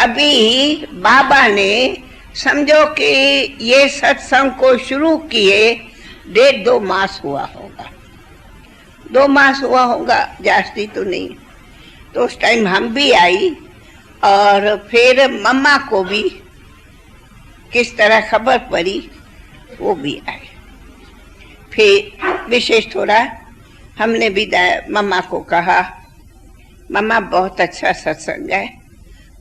अभी बाबा ने समझो कि ये सत्संग को शुरू किए 1.5-2 मास हुआ होगा, 2 मास हुआ होगा, जास्ती तो नहीं। तो उस टाइम हम भी आई और फिर मम्मा को भी किस तरह खबर पड़ी वो भी आए। फिर विशेष थोड़ा हमने भी मम्मा को कहा, मम्मा बहुत अच्छा सत्संग है,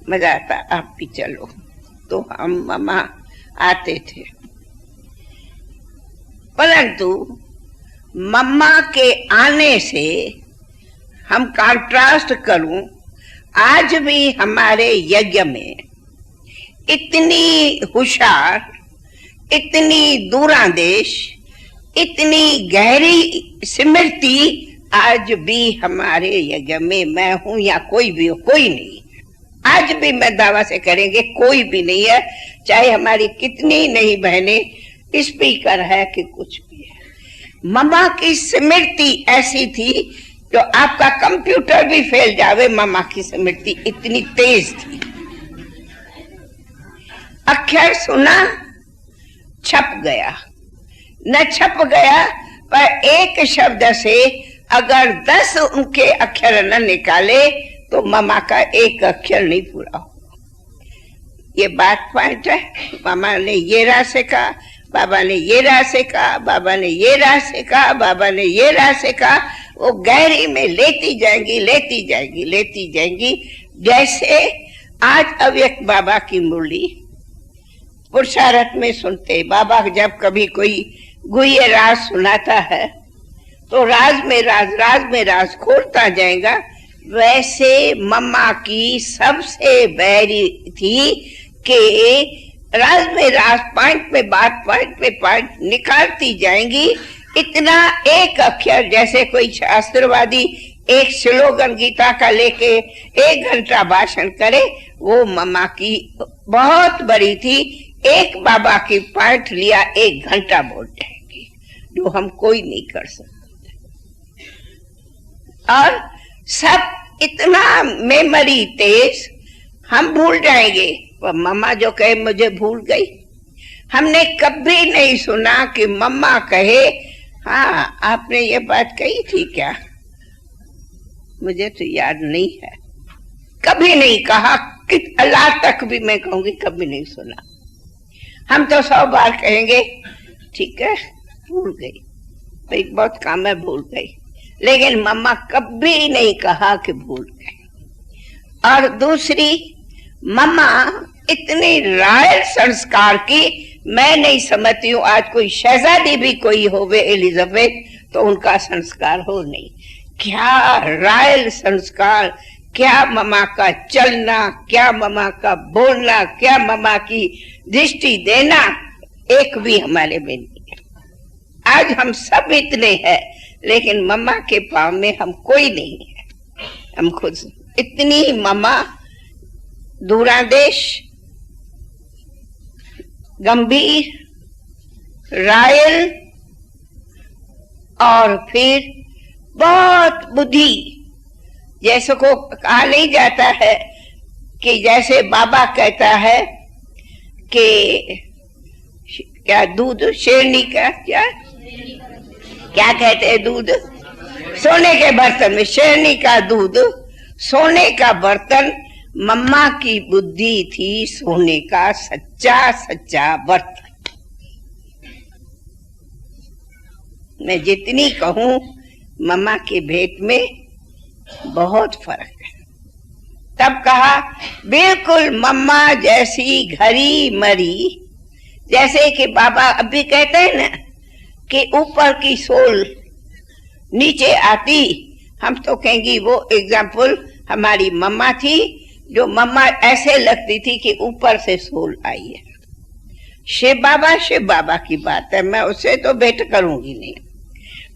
मजा आता, आप भी चलो। तो हम मम्मा आते थे, परंतु मम्मा के आने से हम कंट्रास्ट करूं, आज भी हमारे यज्ञ में इतनी होशियार, इतनी दूरांदेश, इतनी गहरी स्मृति आज भी हमारे यज्ञ में, मैं हूं या कोई भी हो, कोई नहीं। आज भी मैं दावा से करेंगे कोई भी नहीं है, चाहे हमारी कितनी नई बहनें स्पीकर है कि कुछ भी है। मम्मा की स्मृति ऐसी थी जो आपका कंप्यूटर भी फेल जावे, मम्मा की स्मृति इतनी तेज थी। अक्षर सुना, छप गया, न छप गया, पर एक शब्द से अगर 10 उनके अक्षर न निकाले तो मम्मा का एक अक्षर नहीं पूरा होगा। ये बात पॉइंट है। मामा ने ये राह से कहा, बाबा ने ये राह से कहा, बाबा ने ये राह से कहा, बाबा ने ये राह से कहा, वो गहरी में लेती जाएंगी, लेती जाएंगी, लेती जाएंगी। जैसे आज अव्यक्त बाबा की मुरली पुरुषार्थ में सुनते, बाबा जब कभी कोई गुह्य राज सुनाता है तो राज में राज, राज में राज खोलता जाएगा। वैसे मम्मा की सबसे बहरी थी कि राज में राज, पॉइंट में बात, पॉइंट में पॉइंट निकालती जाएंगी। इतना एक अक्षर, जैसे कोई शास्त्रवादी एक स्लोगन गीता का लेके 1 घंटा भाषण करे, वो मम्मा की बहुत बड़ी थी। एक बाबा की पॉइंट लिया, 1 घंटा बोल जाएगी, जो हम कोई नहीं कर सकते। और सब इतना मेमोरी तेज, हम भूल जाएंगे। पर मम्मा जो कहे मुझे भूल गई, हमने कभी नहीं सुना कि मम्मा कहे हाँ आपने ये बात कही थी क्या, मुझे तो याद नहीं है। कभी नहीं कहा कि अल्लाह तक भी मैं कहूंगी कभी नहीं सुना। हम तो 100 बार कहेंगे ठीक है भूल गई, भाई बहुत काम है भूल गई, लेकिन मम्मा कभी नहीं कहा कि भूल गए। और दूसरी, मम्मा इतनी रॉयल संस्कार की मैं नहीं समझती हूँ आज कोई शहजादी भी कोई होवे एलिजाबेथ तो उनका संस्कार हो नहीं। क्या रॉयल संस्कार, क्या मम्मा का चलना, क्या मम्मा का बोलना, क्या मम्मा की दृष्टि देना, एक भी हमारे में नहीं है। आज हम सब इतने हैं लेकिन मम्मा के पाँव में हम कोई नहीं है। हम खुद इतनी मम्मा दूरांदेश, गंभीर, रॉयल और फिर बहुत बुद्धि। जैसे को कहा नहीं जाता है कि जैसे बाबा कहता है कि क्या दूध शेरनी का, क्या कहते हैं दूध सोने के बर्तन में, शेरनी का दूध सोने का बर्तन। मम्मा की बुद्धि थी सोने का सच्चा सच्चा बर्तन। मैं जितनी कहूं मम्मा के भेंट में बहुत फर्क है। तब कहा बिल्कुल मम्मा जैसी घरी मरी, जैसे कि बाबा अभी कहते हैं ना कि ऊपर की सोल नीचे आती, हम तो कहेंगी वो एग्जाम्पल हमारी मम्मा थी, जो मम्मा ऐसे लगती थी कि ऊपर से सोल आई है। शिव बाबा की बात है, मैं उससे तो भेंट करूंगी नहीं,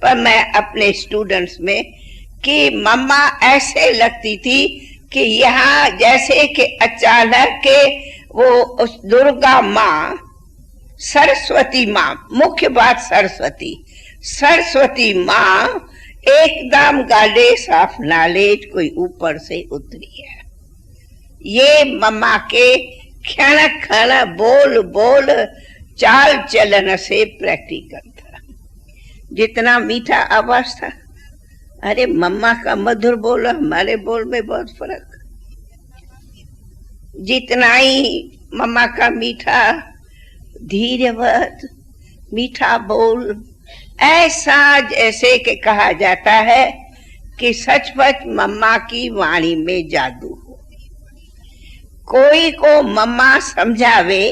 पर मैं अपने स्टूडेंट्स में कि मम्मा ऐसे लगती थी कि यहाँ जैसे कि अचानक के वो उस दुर्गा माँ, सरस्वती माँ, मुख्य बात सरस्वती माँ एकदम गाले साफ नालेज कोई ऊपर से उतरी है। ये मम्मा के क्षण क्षण बोल बोल चाल चलन से प्रैक्टिकल था। जितना मीठा आवाज था, अरे मम्मा का मधुर बोल, हमारे बोल में बहुत फर्क। जितना ही मम्मा का मीठा धीरवत मीठा बोल, ऐसा जैसे कि कहा जाता है कि सचमुच मम्मा की वाणी में जादू हो। कोई को मम्मा समझावे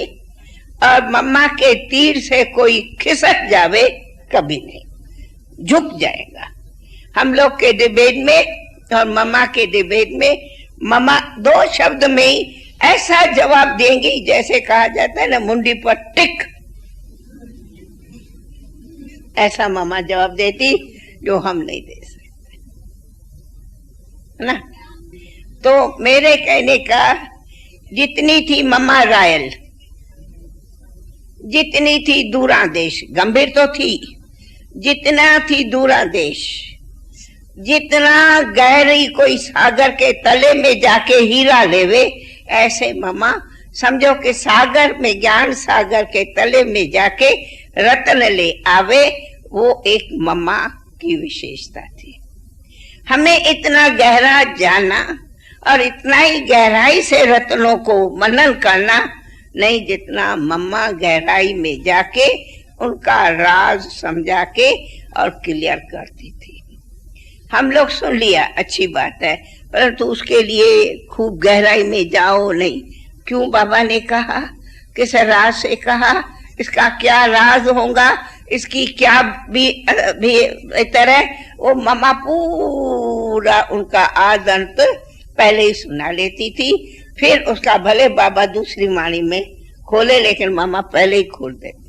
और मम्मा के तीर से कोई खिसक जावे, कभी नहीं, झुक जाएगा। हम लोग के डिबेट में और मम्मा के डिबेट में मम्मा 2 शब्द में ही ऐसा जवाब देंगी जैसे कहा जाता है ना, मुंडी पर टिक। ऐसा मम्मा जवाब देती जो हम नहीं दे सकते, है ना। तो मेरे कहने का, जितनी थी मम्मा रायल, जितनी थी दूरादेश, गंभीर तो थी, जितना थी दूरादेश, जितना गहरी कोई सागर के तले में जाके हीरा लेवे, ऐसे मम्मा समझो कि सागर में, ज्ञान सागर के तले में जाके रत्न ले आवे, वो एक मम्मा की विशेषता थी। हमें इतना गहरा जाना और इतना ही गहराई से रत्नों को मनन करना नहीं, जितना मम्मा गहराई में जाके उनका राज समझा के और क्लियर करती थी। हम लोग सुन लिया, अच्छी बात है, परंतु उसके लिए खूब गहराई में जाओ नहीं। क्यों बाबा ने कहा, किस राज से कहा, इसका क्या राज होगा, इसकी क्या भी तरह, वो मम्मा पूरा उनका आद अंत पहले ही सुना लेती थी। फिर उसका भले बाबा दूसरी वाणी में खोले, लेकिन मम्मा पहले ही खोल देती।